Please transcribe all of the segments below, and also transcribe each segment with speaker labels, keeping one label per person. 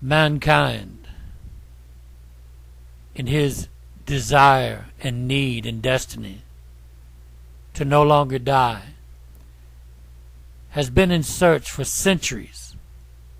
Speaker 1: mankind, in his desire and need and destiny to no longer die, has been in search for centuries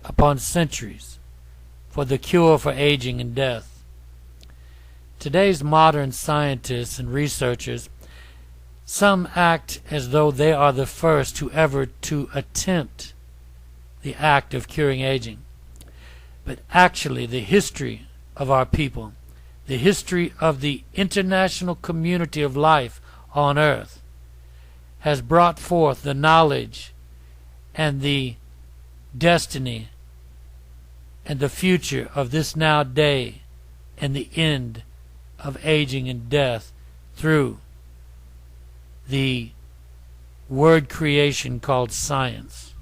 Speaker 1: upon centuries for the cure for aging and death. Today's modern scientists and researchers, some act as though they are the first who ever to attempt the act of curing aging. But actually, the history of our people, the history of the international community of life on earth, has brought forth the knowledge and the destiny and the future of this now day and the end of aging and death through the word creation called science.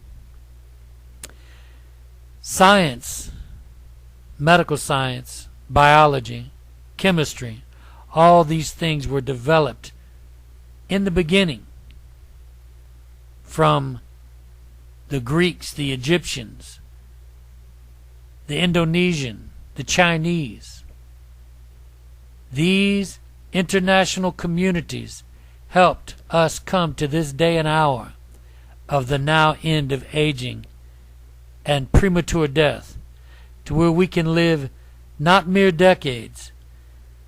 Speaker 1: Science, medical science, biology, chemistry, all these things were developed in the beginning from the Greeks, the Egyptians, the Indonesian, the Chinese. These international communities helped us come to this day and hour of the now end of aging and premature death, to where we can live not mere decades,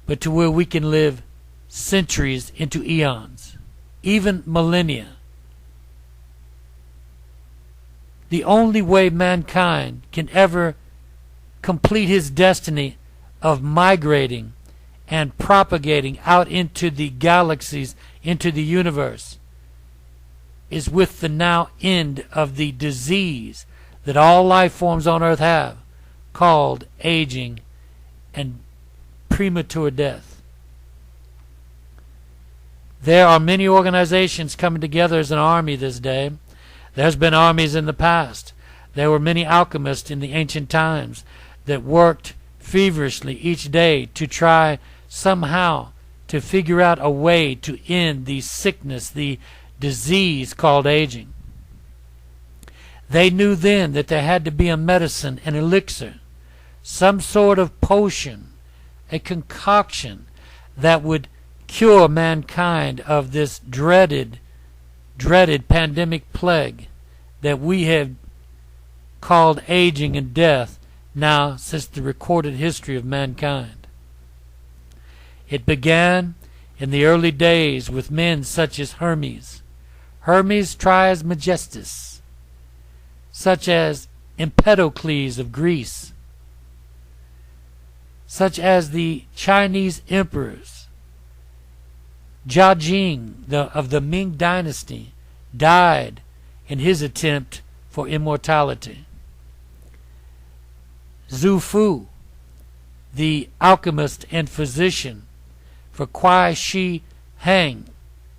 Speaker 1: but to where we can live centuries into eons, even millennia. The only way mankind can ever complete his destiny of migrating and propagating out into the galaxies, into the universe, is with the now end of the disease that all life forms on earth have, called aging and premature death. There are many organizations coming together as an army this day. There's been armies in the past. There were many alchemists in the ancient times that worked feverishly each day to try somehow to figure out a way to end the sickness, the disease called aging. They knew then that there had to be a medicine, an elixir, some sort of potion, a concoction that would cure mankind of this dreaded pandemic plague that we have called aging and death now since the recorded history of mankind. It began in the early days with men such as Hermes Trismegistus, such as Empedocles of Greece, such as the Chinese emperors. Jia Jing of the Ming Dynasty died in his attempt for immortality. Zhu Fu, the alchemist and physician for Kuai Shi Hang,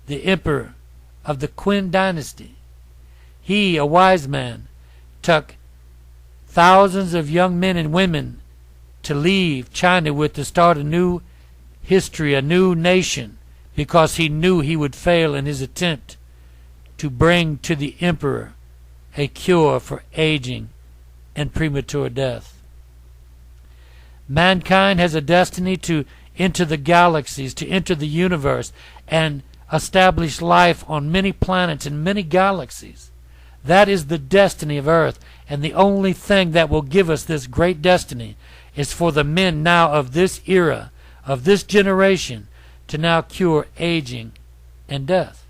Speaker 1: the emperor of the Qin Dynasty, he, a wise man, took thousands of young men and women to leave China with to start a new history, a new nation, because he knew he would fail in his attempt to bring to the emperor a cure for aging and premature death. Mankind has a destiny to enter the galaxies, to enter the universe, and establish life on many planets and many galaxies. That is the destiny of Earth, and the only thing that will give us this great destiny is for the men now of this era, of this generation, to now cure aging and death.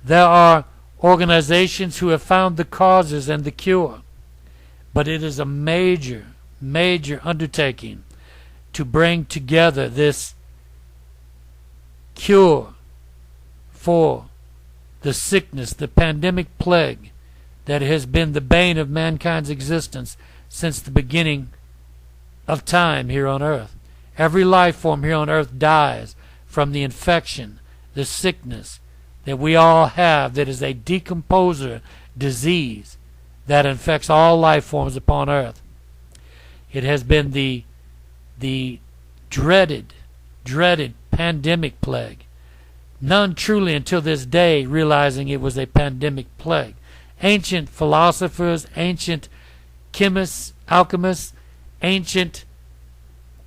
Speaker 1: There are organizations who have found the causes and the cure, but it is a major undertaking to bring together this cure for the sickness, the pandemic plague that has been the bane of mankind's existence since the beginning of time here on earth. Every life form here on earth dies from the infection, the sickness that we all have, that is a decomposer disease that infects all life forms upon earth. It has been the dreaded pandemic plague. None truly until this day realizing it was a pandemic plague. Ancient philosophers, ancient chemists, alchemists, ancient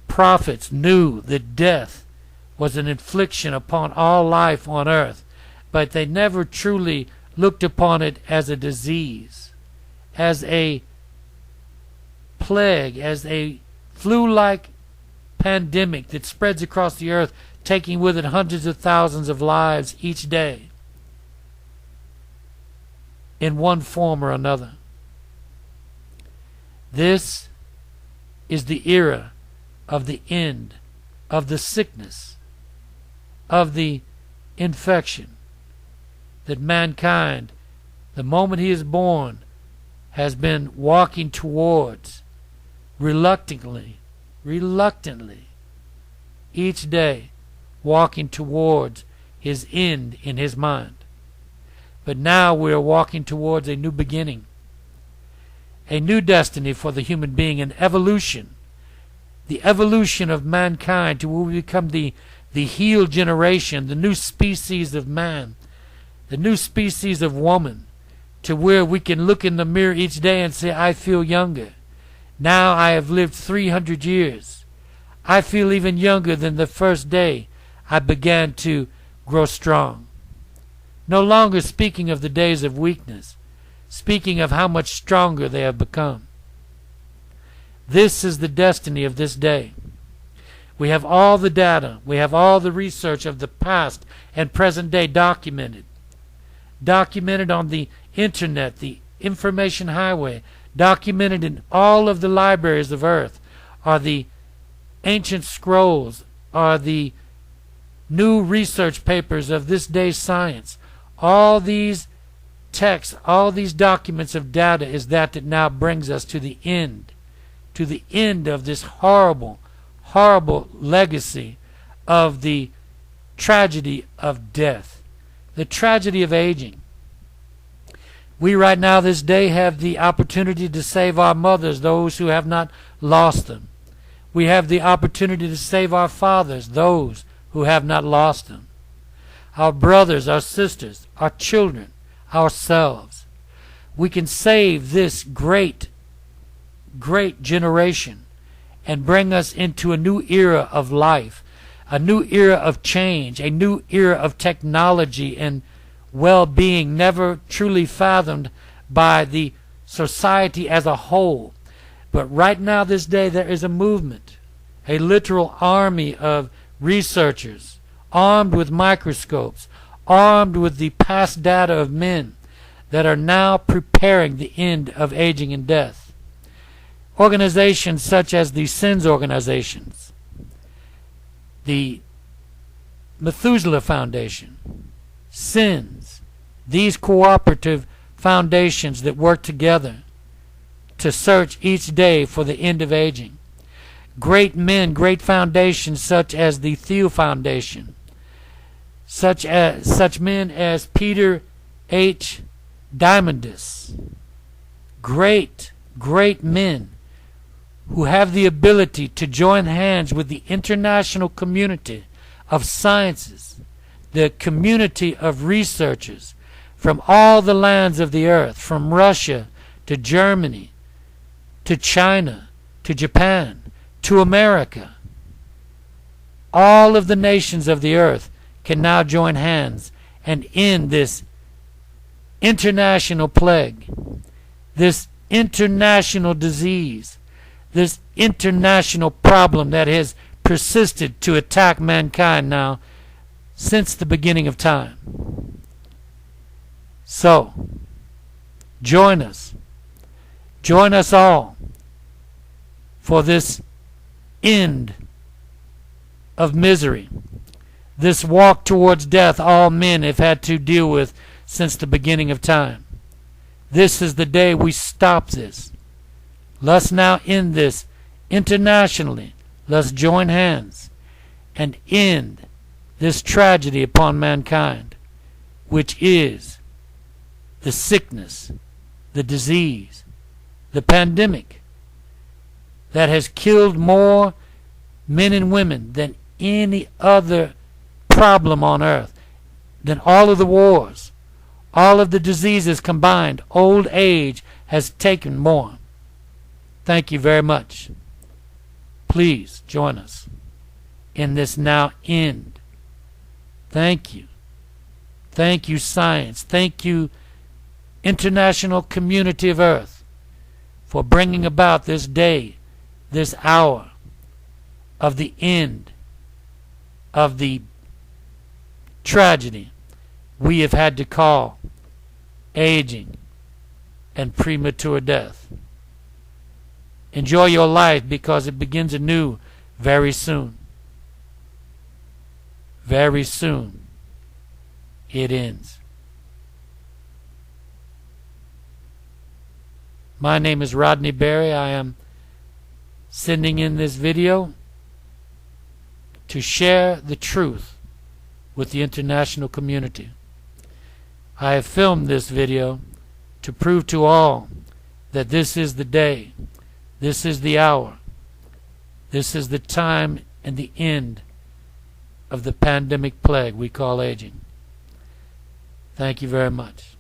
Speaker 1: prophets knew that death was an infliction upon all life on earth, but they never truly looked upon it as a disease, as a plague, as a flu-like pandemic that spreads across the earth, taking with it hundreds of thousands of lives each day in one form or another. This is the era of the end of the sickness, of the infection that mankind, the moment he is born, has been walking towards reluctantly, each day, walking towards his end in his mind. But now we are walking towards a new beginning, a new destiny for the human being, an evolution, the evolution of mankind to where we become the healed generation, the new species of man, the new species of woman, to where we can look in the mirror each day and say, I feel younger. Now I have lived 300 years. I feel even younger than the first day I began to grow strong. No longer speaking of the days of weakness, speaking of how much stronger they have become. This is the destiny of this day. We have all the data, we have all the research of the past and present day documented on the internet, the information highway, documented in all of the libraries of earth, are the ancient scrolls, are the new research papers of this day's science. All these texts, all these documents of data is that now brings us to the end of this horrible legacy of the tragedy of death, the tragedy of aging. We right now this day have the opportunity to save our mothers, those who have not lost them. We have the opportunity to save our fathers, those who have not lost them. Our brothers, our sisters, our children, ourselves. We can save this great generation and bring us into a new era of life, a new era of change, a new era of technology and well-being never truly fathomed by the society as a whole. But right now, this day, there is a movement, a literal army of researchers armed with microscopes, armed with the past data of men that are now preparing the end of aging and death. Organizations such as the SINS organizations, the Methuselah Foundation, SINS, these cooperative foundations that work together to search each day for the end of aging. Great men, great foundations such as the Thiel Foundation, such men as Peter H. Diamandis, great men who have the ability to join hands with the international community of sciences, the community of researchers from all the lands of the earth, from Russia to Germany, to China, to Japan, to America. All of the nations of the earth can now join hands and end this international plague, this international disease, this international problem that has persisted to attack mankind now since the beginning of time. So, join us all for this end of misery, this walk towards death all men have had to deal with since the beginning of time. This is the day we stop this. Let's now end this internationally. Let's join hands and end this tragedy upon mankind, which is the sickness, the disease, the pandemic that has killed more men and women than any other problem on earth, than all of the wars, all of the diseases combined. Old age has taken more. Thank you very much. Please join us in this now end. Thank you. Thank you, science. Thank you, international community of Earth, for bringing about this day, this hour of the end of the tragedy we have had to call aging and premature death. Enjoy your life, because it begins anew very soon. Very soon it ends. My name is Rodney Berry. I am sending in this video to share the truth with the international community. I have filmed this video to prove to all that this is the day, this is the hour, this is the time and the end of the pandemic plague we call aging. Thank you very much.